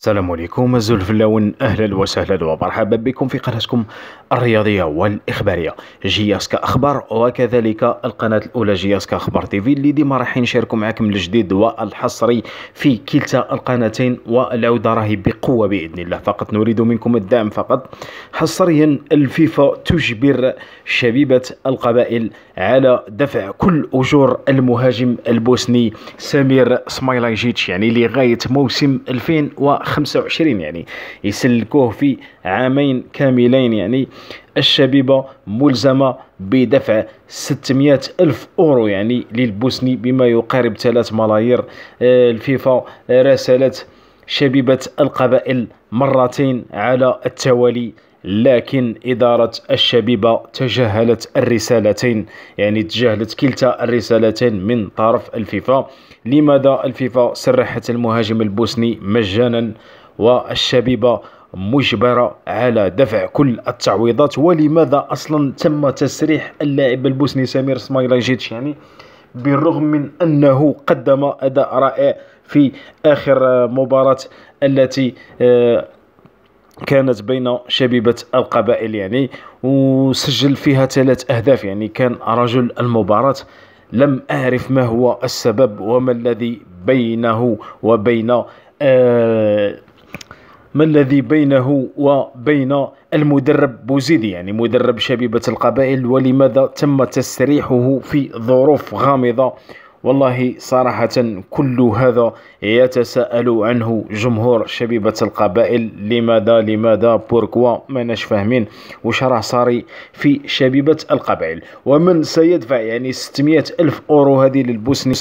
السلام عليكم الزلفلاون، اهلا وسهلا ومرحبا بكم في قناتكم الرياضيه والاخباريه جياسكا اخبار، وكذلك القناه الاولى جياسكا اخبار تيفي اللي ديما راح نشاركوا معكم الجديد والحصري في كلتا القناتين، والعوده راهي بقوه باذن الله. فقط نريد منكم الدعم فقط. حصريا الفيفا تجبر شبيبه القبائل على دفع كل اجور المهاجم البوسني سمير سمايلاجيتش، يعني لغايه موسم 2025، يعني يسلكوه في عامين كاملين. يعني الشبيبة ملزمة بدفع 600 ألف أورو يعني للبوسني، بما يقارب 3 ملايير. الفيفا راسلت شبيبة القبائل مرتين على التوالي، لكن إدارة الشبيبة تجاهلت الرسالتين، يعني تجاهلت كلتا الرسالتين من طرف الفيفا. لماذا الفيفا سرحت المهاجم البوسني مجانا والشبيبة مجبرة على دفع كل التعويضات؟ ولماذا أصلا تم تسريح اللاعب البوسني سمير سمايلاجيتش، يعني بالرغم من أنه قدم أداء رائع في آخر مباراة التي كانت بين شبيبة القبائل، يعني وسجل فيها 3 أهداف، يعني كان رجل المباراة. لم أعرف ما هو السبب وما الذي بينه وبين ما الذي بينه وبين المدرب بوزيدي، يعني مدرب شبيبة القبائل، ولماذا تم تسريحه في ظروف غامضة؟ والله صراحة كل هذا يتساءل عنه جمهور شبيبة القبائل. لماذا بوركوا؟ ما ناش فاهمين وش راه صاري في شبيبة القبائل. ومن سيدفع يعني 600 ألف أورو هذه للبوسني؟